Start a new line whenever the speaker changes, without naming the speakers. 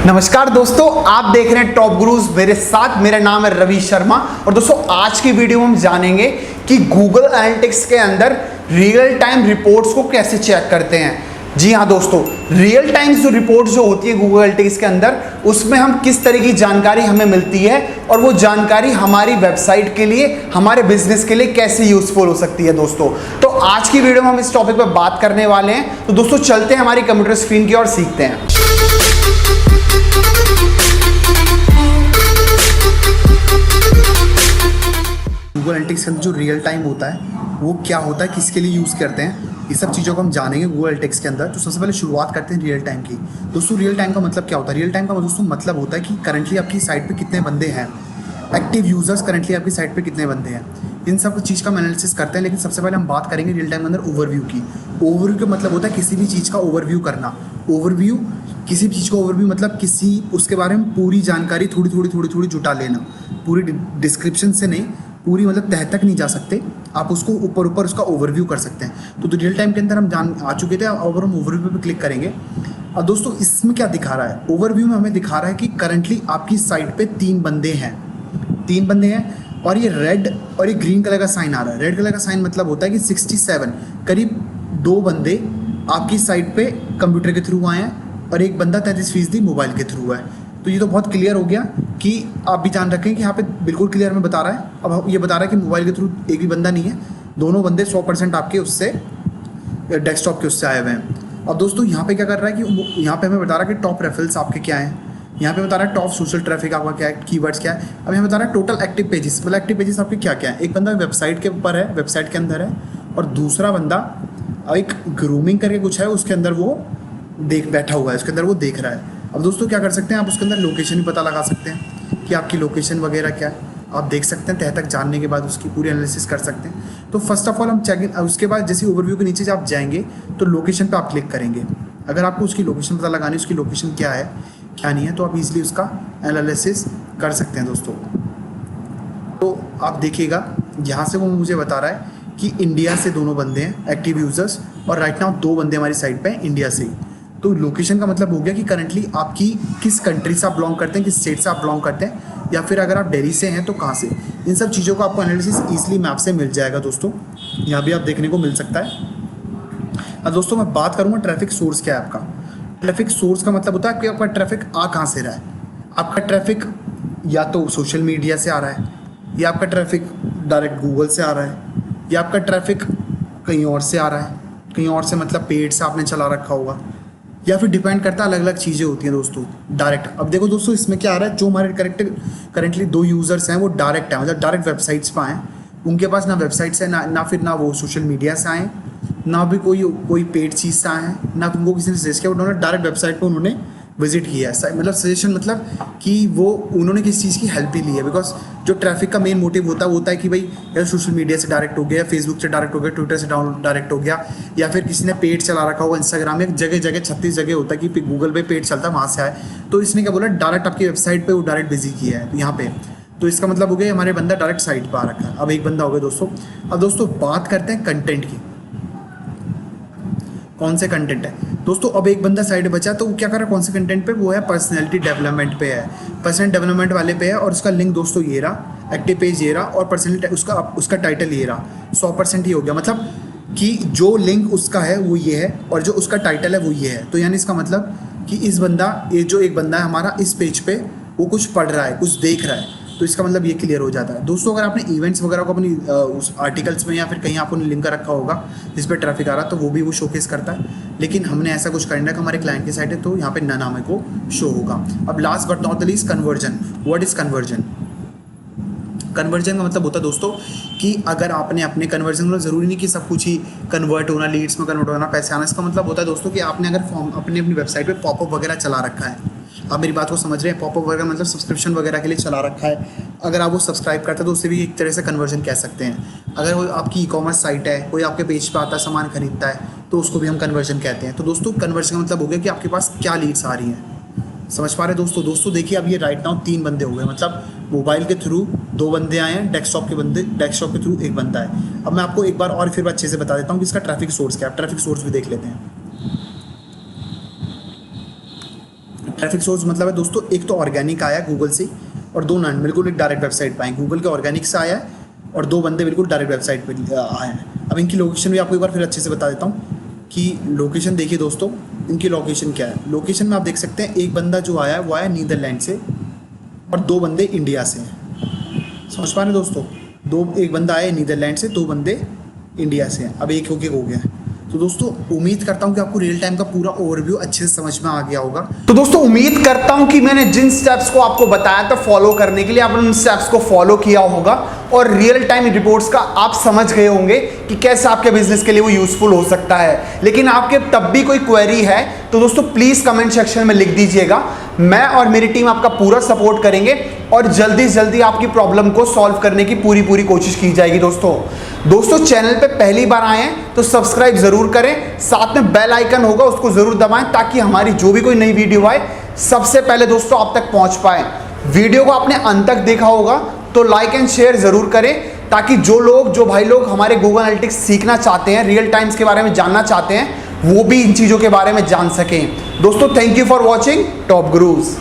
नमस्कार दोस्तों, आप देख रहे हैं टॉप गुरुज। मेरे साथ मेरा नाम है रवि शर्मा। और दोस्तों आज की वीडियो में हम जानेंगे कि गूगल एनालिटिक्स के अंदर रियल टाइम रिपोर्ट्स को कैसे चेक करते हैं। जी हाँ दोस्तों, रियल टाइम जो रिपोर्ट्स जो होती है गूगल एनालिटिक्स के अंदर, उसमें हम किस तरह की जानकारी हमें मिलती है और वो जानकारी हमारी वेबसाइट के लिए, हमारे बिजनेस के लिए कैसे यूजफुल हो सकती है। दोस्तों तो आज की वीडियो में हम इस टॉपिक पर बात करने वाले हैं। तो दोस्तों चलते हैं हमारी कंप्यूटर स्क्रीन की ओर, सीखते हैं। गूगल एनालिटिक्स के अंदर जो रियल टाइम होता है वो क्या होता है, किसके लिए यूज़ करते हैं, ये सब चीज़ों को हम जानेंगे गूगल एनालिटिक्स के अंदर। तो सबसे पहले शुरुआत करते हैं रियल टाइम की। दोस्तों रियल टाइम का मतलब क्या होता है? रियल टाइम का दोस्तों मतलब होता है कि करंटली आपकी साइट पे कितने बंदे हैं, एक्टिव यूजर्स करंटली आपकी साइट पे कितने बंदे हैं, इन सब चीज़ का हम एनालिसिस करते हैं। लेकिन सबसे पहले हम बात करेंगे रियल टाइम के अंदर ओवरव्यू की। ओवरव्यू का मतलब होता है किसी भी चीज़ का ओवरव्यू करना। ओवरव्यू, किसी भी चीज़ का ओवरव्यू मतलब किसी उसके बारे में पूरी जानकारी थोड़ी थोड़ी जुटा लेना। पूरी डिस्क्रिप्शन से नहीं, पूरी मतलब तह तक नहीं जा सकते, आप उसको ऊपर उसका ओवरव्यू कर सकते हैं। तो रियल टाइम के अंदर हम जान आ चुके थे। और हम ओवरव्यू पे क्लिक करेंगे। अब दोस्तों इसमें क्या दिखा रहा है? ओवरव्यू में हमें दिखा रहा है कि करंटली आपकी साइट पे तीन बंदे हैं और ये रेड और ये ग्रीन कलर का साइन आ रहा है। रेड कलर का साइन मतलब होता है कि 67 करीब 2 बंदे आपकी साइट पे कंप्यूटर के थ्रू आए हैं और एक बंदा 33% मोबाइल के थ्रू है। तो ये तो बहुत क्लियर हो गया कि आप भी जान रखें कि यहाँ पे बिल्कुल क्लियर में बता रहा है। अब ये बता रहा है कि मोबाइल के थ्रू एक भी बंदा नहीं है, दोनों बंदे 100% आपके उससे डेस्कटॉप के उससे आए हुए हैं। अब दोस्तों यहाँ पे क्या कर रहा है कि यहाँ पे हमें बता रहा है कि टॉप रेफरल्स आपके क्या हैं, यहाँ पे बता रहा है टॉप सोशल ट्रैफिक आपका क्या है, कीवर्ड्स क्या है। अब यहाँ बता रहा है टोटल एक्टिव पेजेस, मतलब एक्टिव पेजेस आपके क्या क्या है। एक बंदा वेबसाइट के ऊपर है, वेबसाइट के अंदर है, और दूसरा बंदा एक ग्रूमिंग करके कुछ है, उसके अंदर वो बैठा हुआ है, उसके अंदर वो देख रहा है। अब दोस्तों क्या कर सकते हैं, आप उसके अंदर लोकेशन भी पता लगा सकते हैं कि आपकी लोकेशन वगैरह क्या है, आप देख सकते हैं। तह तक जानने के बाद उसकी पूरी एनालिसिस कर सकते हैं। तो फर्स्ट ऑफ ऑल हम चेक इन, उसके बाद जैसे ओवरव्यू के नीचे जब आप जाएंगे तो लोकेशन पे आप क्लिक करेंगे। अगर आपको उसकी लोकेशन पता लगानी है, उसकी लोकेशन क्या है क्या नहीं है, तो आप इजीली उसका एनालिसिस कर सकते हैं दोस्तों। तो आप देखिएगा यहाँ से वो मुझे बता रहा है कि इंडिया से दोनों बंदे हैं एक्टिव यूजर्स, और राइट नाउ 2 बंदे हमारी साइट पे इंडिया से ही। तो लोकेशन का मतलब हो गया कि करंटली आपकी किस कंट्री से आप बिलोंग करते हैं, किस स्टेट से आप बिलोंग करते हैं, या फिर अगर आप दिल्ली से हैं तो कहाँ से। इन सब चीज़ों का आपको एनालिसिस ईजिली मैप से मिल जाएगा दोस्तों, यहाँ भी आप देखने को मिल सकता है। अब दोस्तों मैं बात करूँगा ट्रैफिक सोर्स क्या है आपका। ट्रैफिक सोर्स का मतलब होता है कि आपका ट्रैफिक आ कहाँ से रहा है। आपका ट्रैफिक या तो सोशल मीडिया से आ रहा है, या आपका ट्रैफिक डायरेक्ट गूगल से आ रहा है, या आपका ट्रैफिक कहीं और से आ रहा है। कहीं और से मतलब पेड से आपने चला रखा होगा, या फिर डिपेंड करता है, अलग अलग चीज़ें होती हैं दोस्तों। डायरेक्ट, अब देखो दोस्तों इसमें क्या आ रहा है, जो हमारे करंटली 2 यूज़र्स हैं वो डायरेक्ट हैं, मतलब डायरेक्ट वेबसाइट्स पर आएँ। उनके पास ना वेबसाइट्स है, ना वो सोशल मीडिया से आएँ, ना भी कोई पेड चीज़ से आए हैं, ना उनको किसी ने सजेस्ट किया, उन्होंने डायरेक्ट वेबसाइट पर उन्होंने विजिट किया है। मतलब सजेशन मतलब कि वो उन्होंने किसी चीज़ की हेल्प ही ली है। बिकॉज जो ट्रैफिक का मेन मोटिव होता है वो होता है कि भाई यार सोशल मीडिया से डायरेक्ट हो गया, फेसबुक से डायरेक्ट हो गया, ट्विटर से डायरेक्ट हो गया, या फिर किसी ने पेड चला रखा होगा इंस्टाग्राम में। जगह 36 जगह होता है कि गूगल पे पेड चलता है, वहाँ से आए। तो इसने क्या बोला, डायरेक्ट आपकी वेबसाइट पर वो डायरेक्ट विजिट किया है यहाँ पे। तो इसका मतलब हो गया हमारे बंदा डायरेक्ट साइट पर आ रखा है। अब एक बंदा हो गया दोस्तों। अब दोस्तों बात करते हैं कंटेंट की, कौन से कंटेंट है दोस्तों। अब एक बंदा साइड बचा, तो वो क्या कर रहा है, कौन से कंटेंट पे, वो है पर्सनैलिटी डेवलपमेंट पे है, पर्सनल डेवलपमेंट वाले पे है। और उसका लिंक दोस्तों ये रहा, एक्टिव पेज ये रहा, और पर्सनल उसका टाइटल ये रहा। 100% ही हो गया, मतलब कि जो लिंक उसका है वो ये है, और जो उसका टाइटल है वो ये है। तो यानी इसका मतलब कि ये जो एक बंदा है हमारा, इस पेज पे वो कुछ पढ़ रहा है, कुछ देख रहा है। तो इसका मतलब ये क्लियर हो जाता है दोस्तों। अगर आपने इवेंट्स वगैरह को अपनी उस आर्टिकल्स में या फिर कहीं आपने लिंक रखा होगा जिस पे ट्रैफिक आ रहा, तो वो भी वो शोकेस करता है। लेकिन हमने ऐसा कुछ करना है कि हमारे क्लाइंट की साइट है, तो यहाँ पे नन हमें को शो होगा। अब last but not the least, conversion. What is conversion? Conversion का मतलब होता है दोस्तों कि अगर आपने अपने कन्वर्जन, मतलब ज़रूरी नहीं कि सब कुछ ही कन्वर्ट होना, लीड्स में कन्वर्ट होना, पैसे आना। इसका मतलब होता है दोस्तों कि आपने अगर फॉर्म अपनी वेबसाइट पे पॉपअप वगैरह चला रखा है, आप मेरी बात को समझ रहे हैं, पॉपअप वगैरह मतलब सब्सक्रिप्शन वगैरह के लिए चला रखा है। अगर आप वो सब्सक्राइब करते हैं तो उससे भी एक तरह से कन्वर्जन कह सकते हैं। अगर वो आपकी ई-कॉमर्स साइट है, कोई आपके पेज पे आता है, सामान खरीदता है, तो उसको भी हम कन्वर्जन कहते हैं। तो दोस्तों कन्वर्जन का मतलब हो गया कि आपके पास क्या लीड्स आ रही हैं। समझ पा रहे दोस्तों देखिए अब ये राइट नाउ 3 बंदे हो गए, मतलब मोबाइल के थ्रू 2 बंदे आए हैं, डेस्कटॉप के थ्रू 1 बंदा है। अब मैं आपको एक बार और फिर अच्छे से बता देता हूँ कि इसका ट्रैफिक सोर्स क्या है। ट्रैफिक सोर्स भी देख लेते हैं। ट्रैफिक सोर्स मतलब है दोस्तों, एक तो ऑर्गेनिक आया गूगल से और दो नॉन, बिल्कुल एक डायरेक्ट वेबसाइट पे आए। गूगल के ऑर्गेनिक से आया है और दो बंदे बिल्कुल डायरेक्ट वेबसाइट पे आए हैं। अब इनकी लोकेशन भी आपको एक बार फिर अच्छे से बता देता हूँ कि लोकेशन देखिए दोस्तों, इनकी लोकेशन क्या है। लोकेशन में आप देख सकते हैं एक बंदा जो आया है वो आया नीदरलैंड से और दो बंदे इंडिया से हैं। समझ पा रहे हैं दोस्तों, एक बंदा आया नीदरलैंड से, दो बंदे इंडिया से हैं। अब एक हो गया है। तो दोस्तों उम्मीद करता हूं कि आपको रियल टाइम का पूरा ओवरव्यू अच्छे से समझ में आ गया होगा। तो दोस्तों उम्मीद करता हूं कि मैंने जिन स्टेप्स को आपको बताया था फॉलो करने के लिए, आपने उन स्टेप्स को फॉलो किया होगा और रियल टाइम रिपोर्ट्स का आप समझ गए होंगे कि कैसे आपके बिजनेस के लिए वो यूजफुल हो सकता है। लेकिन आपके तब भी कोई क्वेरी है तो दोस्तों प्लीज कमेंट सेक्शन में लिख दीजिएगा। मैं और मेरी टीम आपका पूरा सपोर्ट करेंगे और जल्दी से जल्दी आपकी प्रॉब्लम को सॉल्व करने की पूरी कोशिश की जाएगी। दोस्तों चैनल पे पहली बार आए हैं तो सब्सक्राइब जरूर करें, साथ में बेल आइकन होगा उसको जरूर दबाएं ताकि हमारी जो भी कोई नई वीडियो आए सबसे पहले दोस्तों आप तक पहुंच पाए। वीडियो को आपने अंत तक देखा होगा तो लाइक एंड शेयर जरूर करें ताकि जो भाई लोग हमारे गूगल एनालिटिक्स सीखना चाहते हैं, रियल टाइम्स के बारे में जानना चाहते हैं, वो भी इन चीजों के बारे में जान सकें। दोस्तों thank you for watching Top gurus.